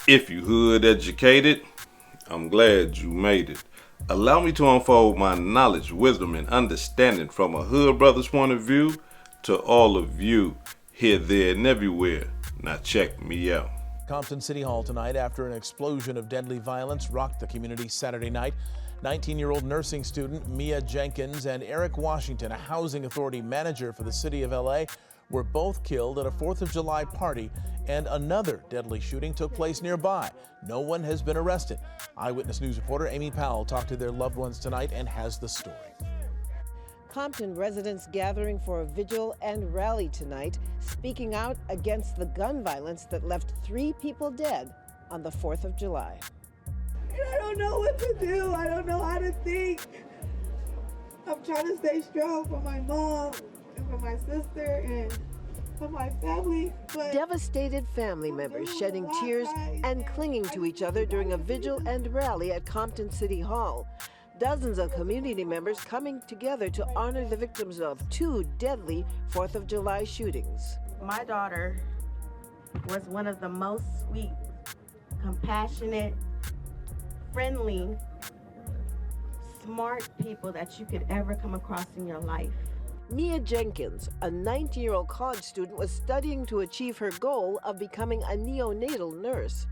If you hood educated, I'm glad you made it. Allow me to unfold my knowledge, wisdom, and understanding from a hood brother's point of view to all of you here, there, and everywhere. Now check me out. Compton City Hall tonight after an explosion of deadly violence rocked the community Saturday night. 19-year-old nursing student Mia Jenkins and Eric Washington, a housing authority manager for the city of LA, were both killed at a 4th of July party, and another deadly shooting took place nearby. No one has been arrested. Eyewitness News reporter Amy Powell talked to their loved ones tonight and has the story. Compton residents gathering for a vigil and rally tonight, speaking out against the gun violence that left 3 people dead on the 4th of July. I don't know what to do. I don't know how to think. I'm trying to stay strong for my mom and for my sister and for my family. But devastated family members shedding tears and clinging to each other during a vigil and rally at Compton City Hall. Dozens of community members coming together to honor the victims of 2 deadly 4th of July shootings. My daughter was one of the most sweet, compassionate, friendly, smart people that you could ever come across in your life. Mia Jenkins, a 19-year-old college student, was studying to achieve her goal of becoming a neonatal nurse.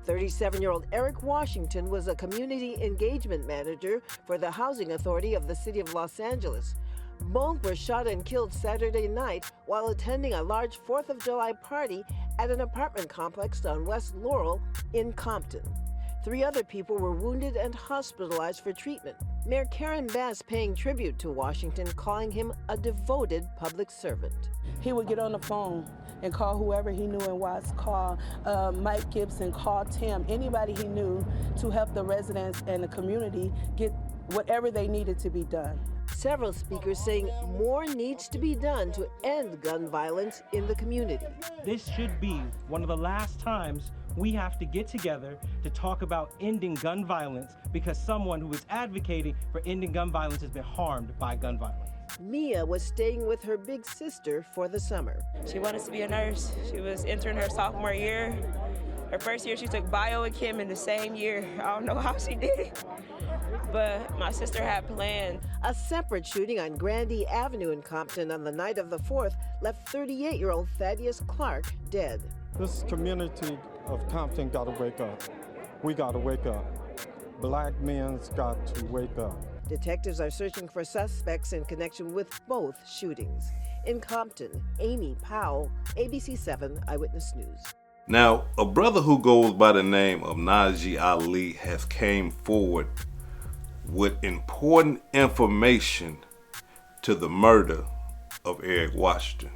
37-year-old Eric Washington was a community engagement manager for the housing authority of the city of Los Angeles. Both were shot and killed Saturday night while attending a large 4th of July party at an apartment complex on West Laurel in Compton. 3 other people were wounded and hospitalized for treatment. Mayor Karen Bass paying tribute to Washington, calling him a devoted public servant. He would get on the phone and call whoever he knew in Watts, call Mike Gibson, call Tim, anybody he knew to help the residents and the community get whatever they needed to be done. Several speakers saying more needs to be done to end gun violence in the community. This should be one of the last times we have to get together to talk about ending gun violence, because someone who is advocating for ending gun violence has been harmed by gun violence. Mia was staying with her big sister for the summer. She wanted to be a nurse. She was entering her sophomore year. Her first year she took bio and chem in the same year. I don't know how she did it, but my sister had planned. A separate shooting on Grandee Avenue in Compton on the night of the 4th left 38-year-old Thaddeus Clark dead. This community of Compton got to wake up. We got to wake up. Black men's got to wake up. Detectives are searching for suspects in connection with both shootings. In Compton, Amy Powell, ABC 7 Eyewitness News. Now, a brother who goes by the name of Naji Ali has came forward with important information to the murder of Eric Washington.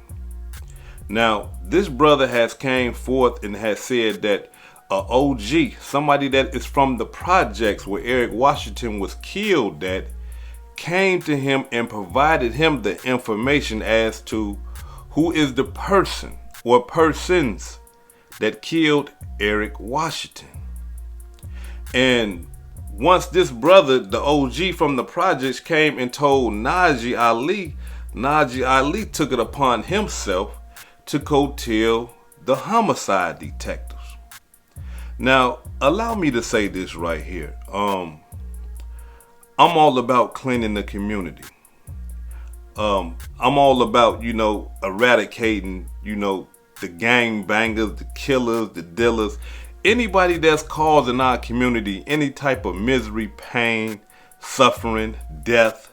Now, this brother has came forth and has said that OG, somebody that is from the projects where Eric Washington was killed at, came to him and provided him the information as to who is the person or persons that killed Eric Washington. And once this brother, the OG from the projects, came and told Naji Ali took it upon himself to go tell the homicide detectives. Now, allow me to say this right here. I'm all about cleaning the community. I'm all about, eradicating, the gang bangers, the killers, the dealers, anybody that's causing our community any type of misery, pain, suffering, death,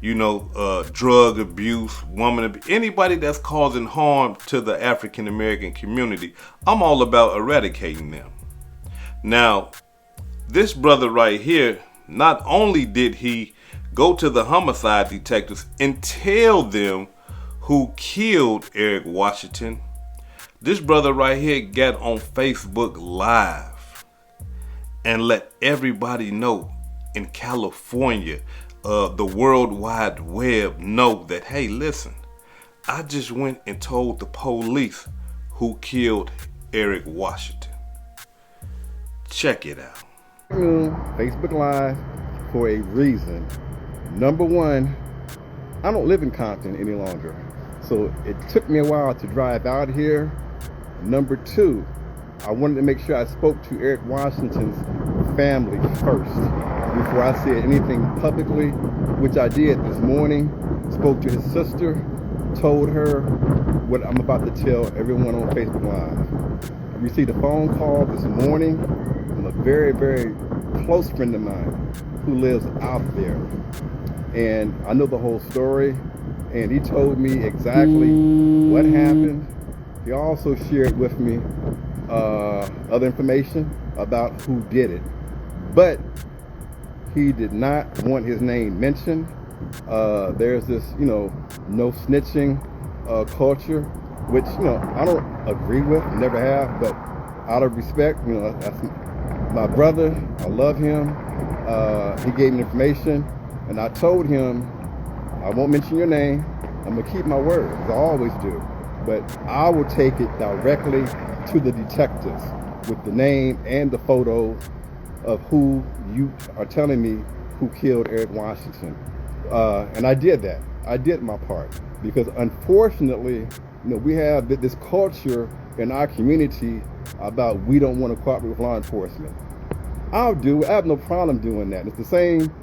drug abuse, woman abuse, anybody that's causing harm to the African American community. I'm all about eradicating them. Now, this brother right here, not only did he go to the homicide detectives and tell them who killed Eric Washington, this brother right here got on Facebook Live and let everybody know in California, the World Wide Web know that, hey, listen, I just went and told the police who killed Eric Washington. Check it out. Facebook Live for a reason. Number one, I don't live in Compton any longer, so it took me a while to drive out here. Number two, I wanted to make sure I spoke to Eric Washington's family first before I said anything publicly, which I did this morning. Spoke to his sister, told her what I'm about to tell everyone on Facebook Live. I received a phone call this morning from a very, very close friend of mine who lives out there. And I know the whole story, and he told me exactly what happened. He also shared with me other information about who did it. But he did not want his name mentioned. There's this, no snitching culture, which, I don't agree with, never have, but out of respect, that's my brother. I love him. He gave me information, and I told him, I won't mention your name. I'm gonna keep my word, as I always do. But I will take it directly to the detectives with the name and the photos of who you are telling me who killed Eric Washington. And I did that. I did my part. Because unfortunately, we have this culture in our community about we don't want to cooperate with law enforcement. I have no problem doing that. It's the same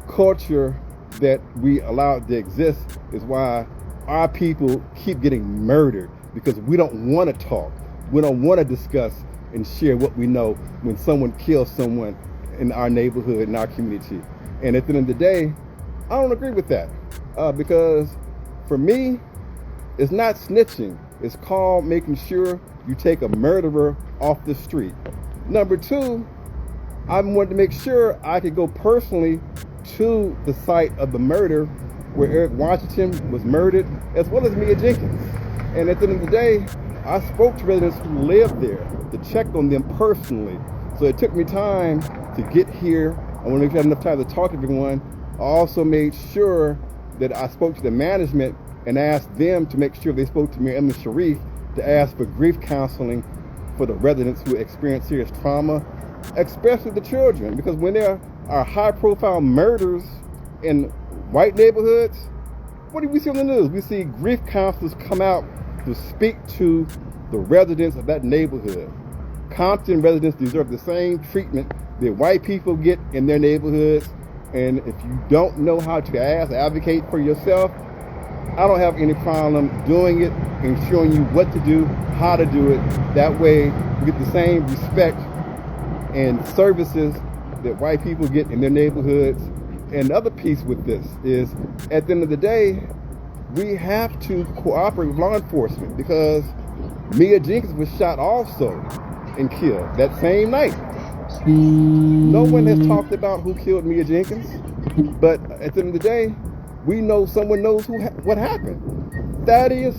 culture that we allow to exist is why our people keep getting murdered, because we don't want to talk. We don't want to discuss and share what we know when someone kills someone in our neighborhood, in our community. And at the end of the day, I don't agree with that. Because for me, it's not snitching. It's called making sure you take a murderer off the street. Number two, I wanted to make sure I could go personally to the site of the murder where Eric Washington was murdered, as well as Mia Jenkins. And at the end of the day, I spoke to residents who lived there to check on them personally. So it took me time to get here. I want to make sure I had enough time to talk to everyone. I also made sure that I spoke to the management and asked them to make sure they spoke to Mayor Emily Sharif to ask for grief counseling for the residents who experienced serious trauma, especially the children. Because when there are high-profile murders in white neighborhoods, what do we see on the news? We see grief counselors come out to speak to the residents of that neighborhood. Compton residents deserve the same treatment that white people get in their neighborhoods. And if you don't know how to advocate for yourself, I don't have any problem doing it and showing you what to do, how to do it. That way you get the same respect and services that white people get in their neighborhoods. And the other piece with this is, at the end of the day, we have to cooperate with law enforcement, because Mia Jenkins was shot also and killed that same night. No one has talked about who killed Mia Jenkins, but at the end of the day, we know someone knows what happened. Thaddeus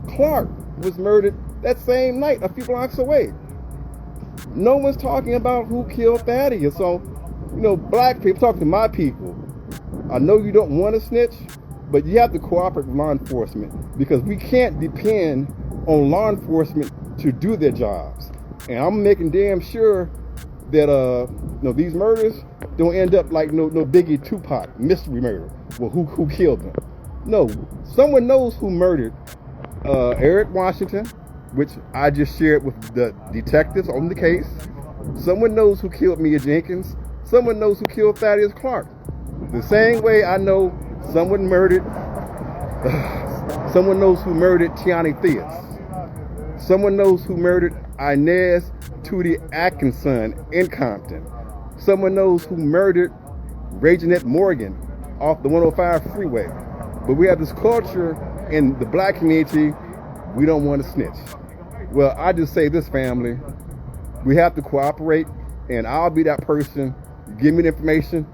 Clark was murdered that same night a few blocks away. No one's talking about who killed Thaddeus. So, black people, talk to my people. I know you don't want to snitch, but you have to cooperate with law enforcement, because we can't depend on law enforcement to do their jobs. And I'm making damn sure that these murders don't end up like no Biggie Tupac mystery murder. Well, who killed them? No, someone knows who murdered Eric Washington, which I just shared with the detectives on the case. Someone knows who killed Mia Jenkins. Someone knows who killed Thaddeus Clark. The same way I know someone knows who murdered Tiani Theus. Someone knows who murdered Inez Tootie Atkinson in Compton. Someone knows who murdered Reginette Morgan off the 105 freeway. But we have this culture in the black community, we don't want to snitch. Well, I just say this, family, we have to cooperate, and I'll be that person. Give me the information,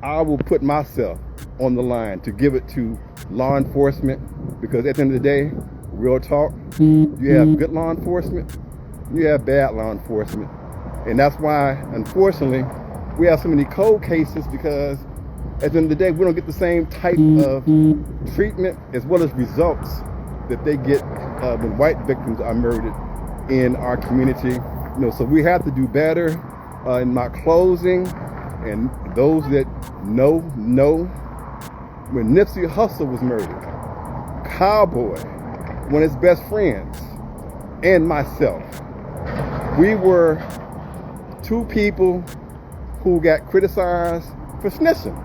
I will put myself on the line to give it to law enforcement, because at the end of the day, real talk, you have good law enforcement, you have bad law enforcement. And that's why, unfortunately, we have so many cold cases, because at the end of the day, we don't get the same type of treatment as well as results that they get when white victims are murdered in our community. So we have to do better. In my closing, and those that know, when Nipsey Hussle was murdered, Cowboy, one of his best friends, and myself, we were two people who got criticized for snitching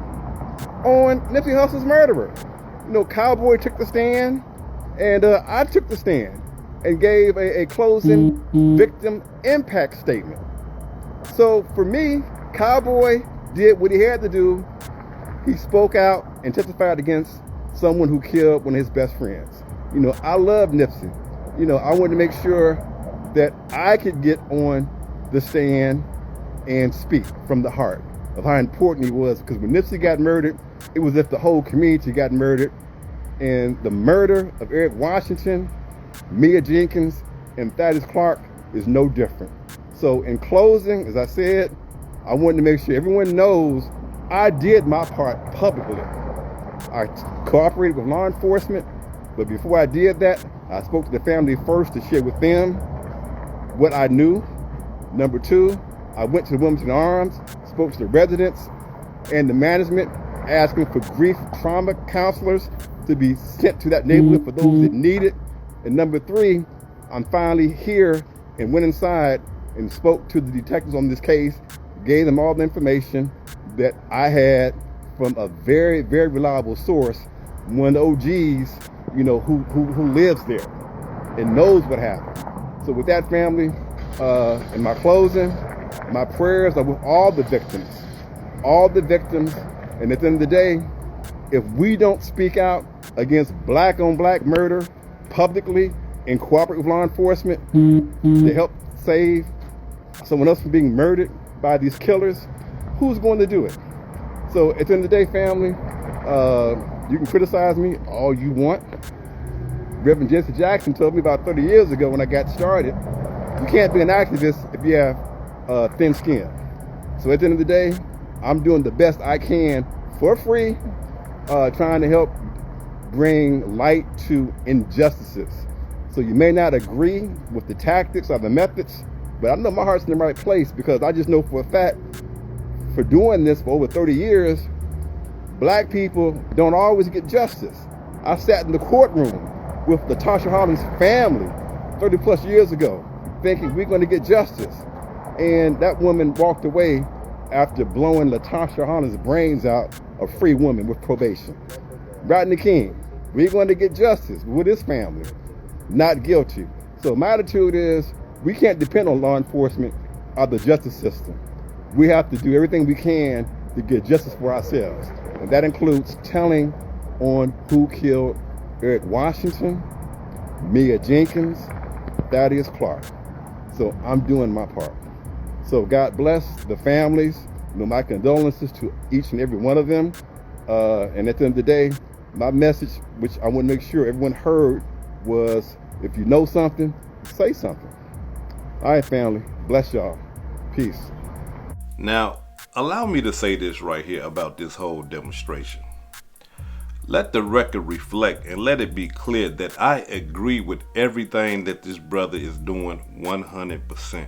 on Nipsey Hussle's murderer. You know, Cowboy took the stand, and I took the stand and gave a closing victim impact statement. So for me, Cowboy did what he had to do. He spoke out and testified against someone who killed one of his best friends. You know, I love Nipsey. You know, I wanted to make sure that I could get on the stand and speak from the heart of how important he was, because when Nipsey got murdered, it was as if the whole community got murdered. And the murder of Eric Washington, Mia Jenkins, and Thaddeus Clark is no different. So in closing, as I said, I wanted to make sure everyone knows I did my part publicly. I cooperated with law enforcement, but before I did that, I spoke to the family first to share with them what I knew. Number two, I went to the Wilmington Arms, spoke to the residents and the management, asking for grief trauma counselors to be sent to that neighborhood for those that need it. And number three, I'm finally here and went inside and spoke to the detectives on this case, gave them all the information that I had from a very, very reliable source, one of the OGs, you know, who lives there and knows what happened. So with that, family, in my closing, my prayers are with all the victims. And at the end of the day, if we don't speak out against black on black murder publicly and cooperate with law enforcement to help save someone else from being murdered by these killers, who's going to do it? So at the end of the day, family, you can criticize me all you want. Reverend Jesse Jackson told me about 30 years ago when I got started, you can't be an activist if you have thin skin. So at the end of the day, I'm doing the best I can for free, trying to help bring light to injustices. So you may not agree with the tactics or the methods, but I know my heart's in the right place, because I just know for a fact, for doing this for over 30 years, black people don't always get justice. I sat in the courtroom with Latasha Holland's family 30 plus years ago, thinking we're going to get justice. And that woman walked away after blowing Latasha Holland's brains out, a free woman with probation. Rodney King, we're going to get justice with his family, not guilty. So my attitude is, we can't depend on law enforcement or the justice system. We have to do everything we can to get justice for ourselves. And that includes telling on who killed Eric Washington, Mia Jenkins, Thaddeus Clark. So I'm doing my part. So God bless the families. You know, my condolences to each and every one of them. And at the end of the day, my message, which I want to make sure everyone heard, was if you know something, say something. All right, family. Bless y'all. Peace. Now, allow me to say this right here about this whole demonstration. Let the record reflect and let it be clear that I agree with everything that this brother is doing 100%.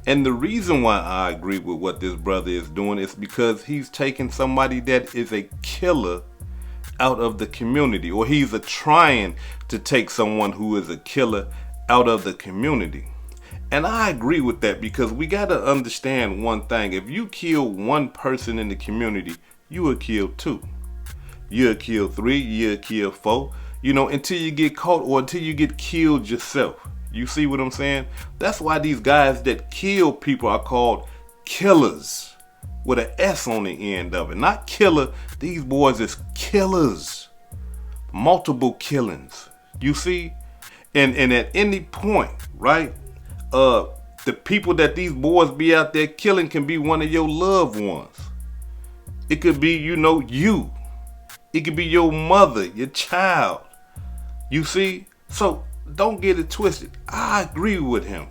And the reason why I agree with what this brother is doing is because he's taking somebody that is a killer out of the community, or he's trying to take someone who is a killer out of the community. And I agree with that, because we got to understand one thing. If you kill one person in the community, you will kill two. You'll kill three, you'll kill four, until you get caught or until you get killed yourself. You see what I'm saying? That's why these guys that kill people are called killers, with an S on the end of it. Not killer. These boys is killers. Multiple killings. You see? And at any point, right? The people that these boys be out there killing can be one of your loved ones. It could be, you. It could be your mother, your child. You see? So don't get it twisted. I agree with him,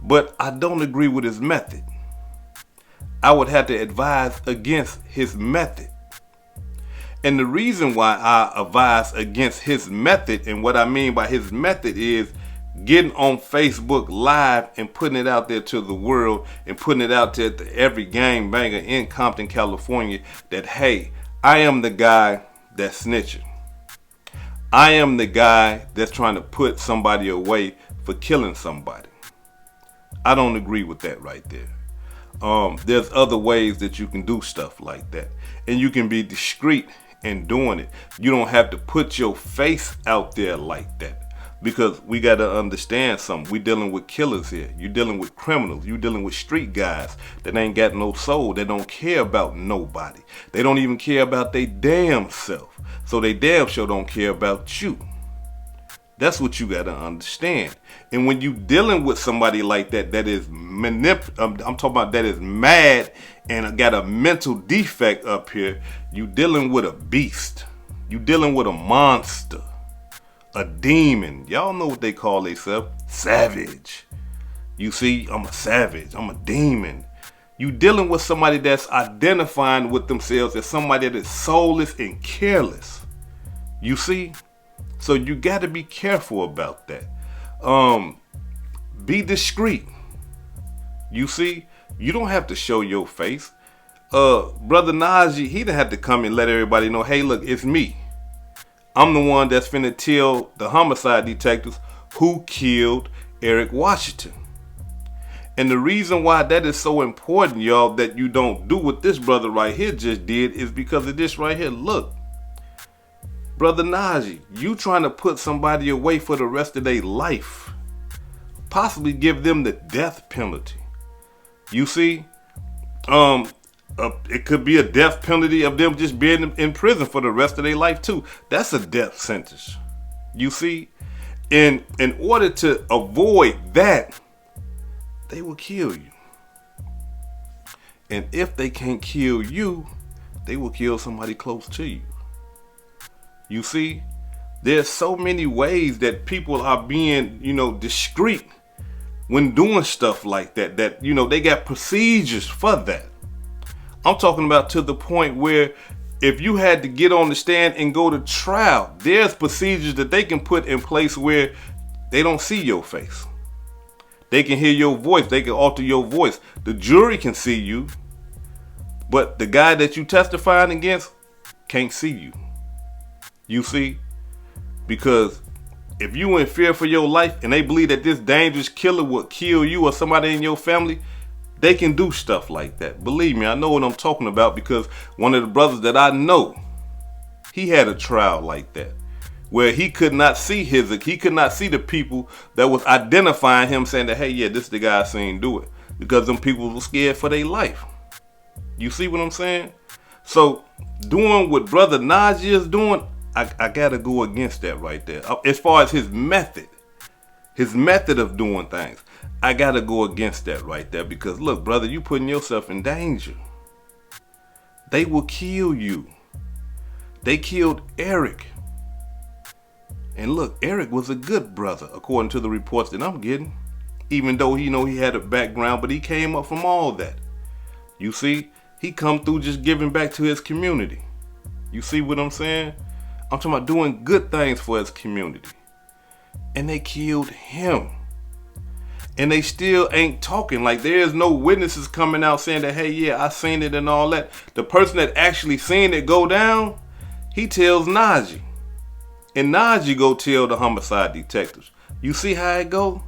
but I don't agree with his method. I would have to advise against his method. And the reason why I advise against his method, and what I mean by his method, is getting on Facebook Live and putting it out there to the world and putting it out there to every gangbanger in Compton, California, that, hey, I am the guy that's snitching. I am the guy that's trying to put somebody away for killing somebody. I don't agree with that right there. There's other ways that you can do stuff like that. And you can be discreet in doing it. You don't have to put your face out there like that. Because we got to understand something. We dealing with killers here. You dealing with criminals. You dealing with street guys that ain't got no soul. They don't care about nobody. They don't even care about their damn self. So they damn sure don't care about you. That's what you got to understand. And when you dealing with somebody like that, that is I'm talking about that is mad and got a mental defect up here, you dealing with a beast. You dealing with a monster. A demon. Y'all know what they call themselves. Savage. You see, I'm a savage. I'm a demon. You dealing with somebody that's identifying with themselves as somebody that is soulless and careless. You see? So you got to be careful about that. Be discreet. You see? You don't have to show your face. Brother Naji, he done had to come and let everybody know, hey, look, it's me. I'm the one that's finna tell the homicide detectives who killed Eric Washington. And the reason why that is so important, y'all, that you don't do what this brother right here just did is because of this right here. Look, Brother Naji, you trying to put somebody away for the rest of their life. Possibly give them the death penalty. You see? It could be a death penalty of them just being in prison for the rest of their life too. That's a death sentence. You see? In order to avoid that, they will kill you. And if they can't kill you, they will kill somebody close to you. You see? There's so many ways that people are being, discreet when doing stuff like that. That, they got procedures for that. I'm talking about to the point where if you had to get on the stand and go to trial, there's procedures that they can put in place where they don't see your face. They can hear your voice. They can alter your voice. The jury can see you, but the guy that you testifying against can't see you. You see? Because if you in fear for your life and they believe that this dangerous killer will kill you or somebody in your family, they can do stuff like that. Believe me, I know what I'm talking about because one of the brothers that I know, he had a trial like that where he could not see the people that was identifying him saying that, hey, yeah, this is the guy I seen do it, because them people were scared for their life. You see what I'm saying? So doing what Brother Naji is doing, I gotta go against that right there. As far as his method of doing things, I gotta go against that right there because look, brother, you putting yourself in danger. They will kill you. They killed Eric. And look, Eric was a good brother, according to the reports that I'm getting. Even though he had a background, but he came up from all that. You see, he come through just giving back to his community. You see what I'm saying? I'm talking about doing good things for his community. And they killed him. And they still ain't talking. Like, there's no witnesses coming out saying that, hey, yeah, I seen it and all that. The person that actually seen it go down, he tells Naji. And Naji go tell the homicide detectives. You see how it go?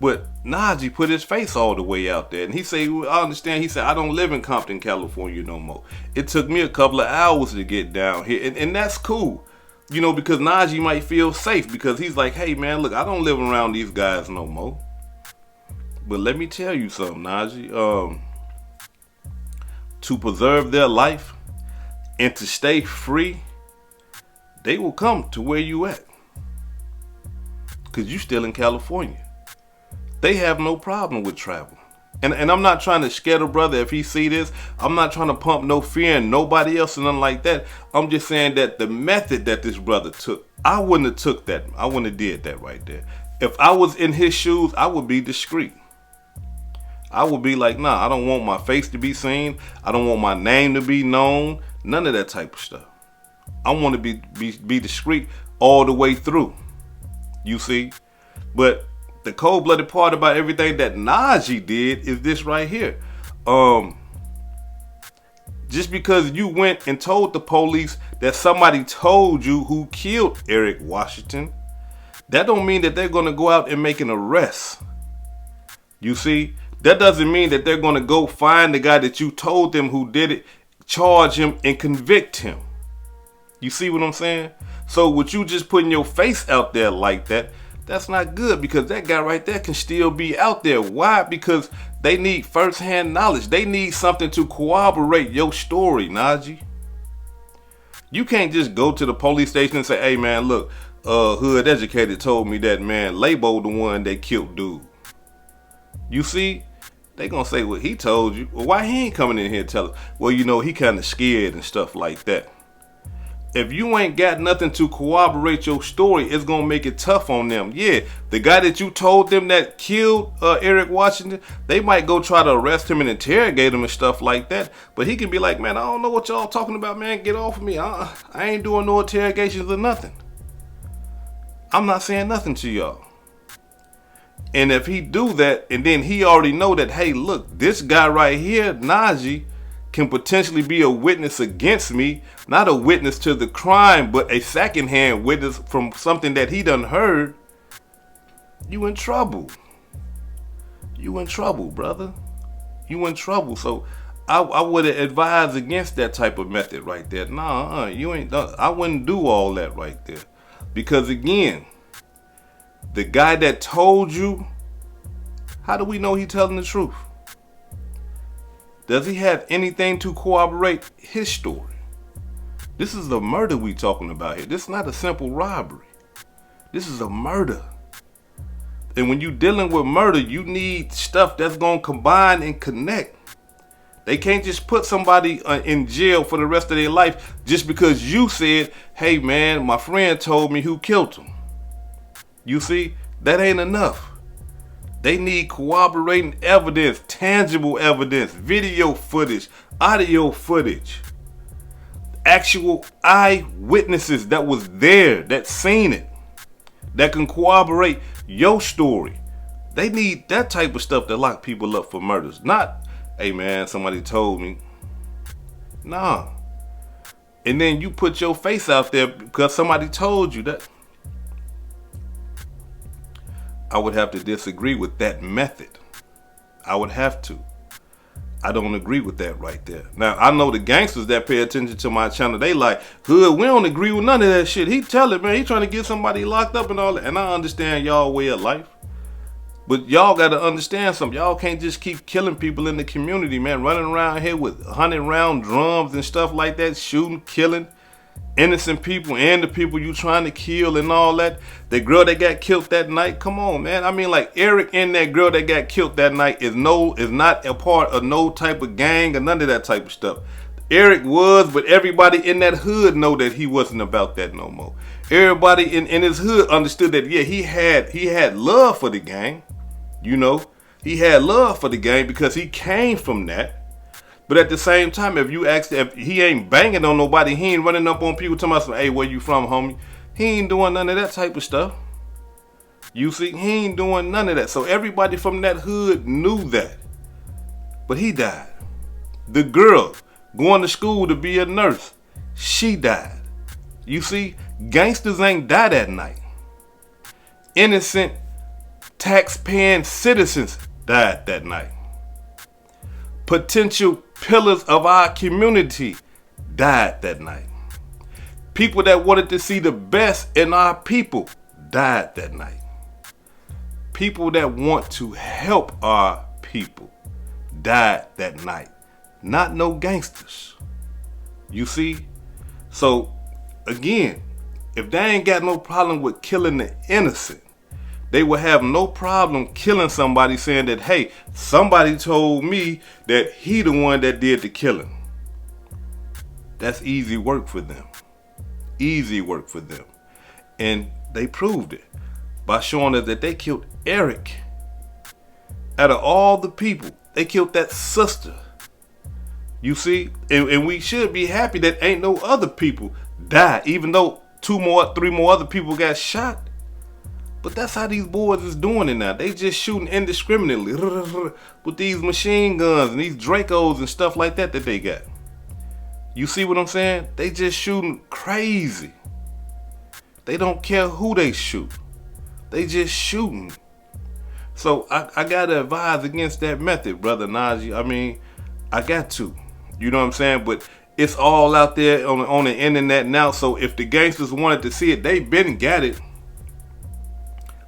But Naji put his face all the way out there. And he said, I understand. He said, I don't live in Compton, California no more. It took me a couple of hours to get down here. And that's cool. Because Naji might feel safe because he's like, hey, man, look, I don't live around these guys no more. But let me tell you something, Naji. To preserve their life and to stay free, they will come to where you at. Because you still in California. They have no problem with travel. And I'm not trying to scare the brother if he see this. I'm not trying to pump no fear in nobody else and nothing like that. I'm just saying that the method that this brother took, I wouldn't have took that. I wouldn't have did that right there. If I was in his shoes, I would be discreet. I would be like, nah, I don't want my face to be seen. I don't want my name to be known. None of that type of stuff. I want to be discreet all the way through. You see? But the cold-blooded part about everything that Naji did is this right here. Just because you went and told the police that somebody told you who killed Eric Washington, that don't mean that they're going to go out and make an arrest. You see, that doesn't mean that they're going to go find the guy that you told them who did it, charge him, and convict him. You see what I'm saying? So with you just putting your face out there like that, that's not good, because that guy right there can still be out there. Why? Because they need first-hand knowledge. They need something to corroborate your story, Naji. You can't just go to the police station and say, hey man, look, Hood Educated told me that, man, Labo the one that killed dude. You see? They gonna say, well, he told you. Well, why he ain't coming in here telling? Well, you know, he kind of scared and stuff like that. If you ain't got nothing to corroborate your story, it's gonna make it tough on them. Yeah, the guy that you told them that killed Eric Washington, they might go try to arrest him and interrogate him and stuff like that. But he can be like, man, I don't know what y'all talking about, man. Get off of me. I ain't doing no interrogations or nothing. I'm not saying nothing to y'all. And if he do that, and then he already know that, hey, look, this guy right here, Naji, can potentially be a witness against me, not a witness to the crime, but a secondhand witness from something that he done heard, you in trouble. You in trouble, brother. You in trouble. So I would advise against that type of method right there. Nah, you ain't done. I wouldn't do all that right there. Because again, the guy that told you, how do we know he telling the truth? Does he have anything to corroborate his story? This is a murder we talking about here. This is not a simple robbery. This is a murder. And when you dealing with murder, you need stuff that's going to combine and connect. They can't just put somebody in jail for the rest of their life just because you said, hey man, my friend told me who killed him. You see, that ain't enough. They need corroborating evidence, tangible evidence, video footage, audio footage, actual eyewitnesses that was there, that seen it, that can corroborate your story. They need that type of stuff to lock people up for murders. Not, hey man, somebody told me. Nah. And then you put your face out there because somebody told you that. I would have to disagree with that method. I would have to. I don't agree with that right there. Now, I know the gangsters that pay attention to my channel, they like, Hood, we don't agree with none of that shit. He telling, man, he trying to get somebody locked up and all that. And I understand y'all way of life. But y'all got to understand something. Y'all can't just keep killing people in the community, man. Running around here with 100-round drums and stuff like that, shooting, killing innocent people and the people you trying to kill and all that. The girl that got killed that night, come on, man. I mean, like, Eric and that girl that got killed that night is not a part of no type of gang or none of that type of stuff. Eric was, but everybody in that hood know that he wasn't about that no more. Everybody in his hood understood that, yeah, he had love for the gang. You know, he had love for the gang because he came from that. But at the same time, if you ask, if he ain't banging on nobody, he ain't running up on people talking about, hey, where you from, homie? He ain't doing none of that type of stuff. You see, he ain't doing none of that. So everybody from that hood knew that. But he died. The girl going to school to be a nurse, she died. You see, gangsters ain't died that night. Innocent tax-paying citizens died that night. Potential pillars of our community died that night. People that wanted to see the best in our people died that night. People that want to help our people died that night. Not no gangsters. You see? So, again, if they ain't got no problem with killing the innocent, they will have no problem killing somebody saying that, hey, somebody told me that he the one that did the killing. That's easy work for them. Easy work for them. And they proved it by showing us that they killed Eric. Out of all the people, they killed that sister. You see? And we should be happy that ain't no other people died, even though 3 more other people got shot. But that's how these boys is doing it now. They just shooting indiscriminately with these machine guns and these Dracos and stuff like that they got. You see what I'm saying? They just shooting crazy. They don't care who they shoot. They just shooting. So I gotta advise against that method, brother Naji. I mean, I got to. You know what I'm saying? But it's all out there on the internet now. So if the gangsters wanted to see it, they been got it.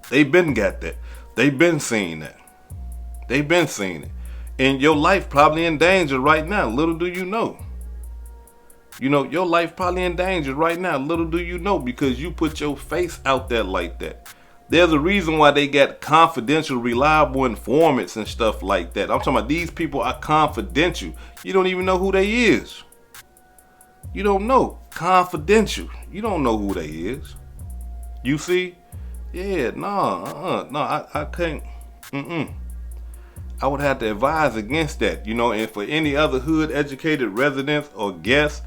They been got that. They been seeing that. They been seeing it. And your life probably in danger right now. Little do you know. You know, your life probably in danger right now. Little do you know, because you put your face out there like that. There's a reason why they got confidential, reliable informants and stuff like that. I'm talking about these people are confidential. You don't even know who they is. You don't know. Confidential. You don't know who they is. You see? Yeah, I can't. I would have to advise against that, you know. And for any other hood educated residents or guests,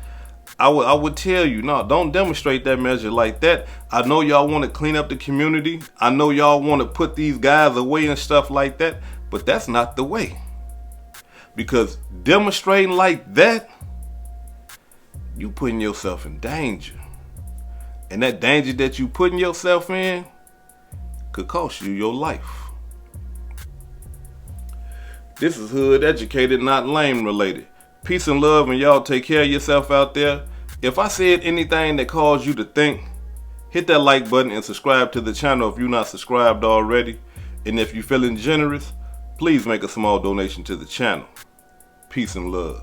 I would tell you, no, don't demonstrate that measure like that. I know y'all want to clean up the community. I know y'all want to put these guys away and stuff like that, but that's not the way. Because demonstrating like that, you putting yourself in danger. And that danger that you putting yourself in could cost you your life. This is Hood Educated, not Lame Related. Peace and love, and y'all take care of yourself out there. If I said anything that caused you to think, hit that like button and subscribe to the channel if you're not subscribed already. And if you're feeling generous, please make a small donation to the channel. Peace and love.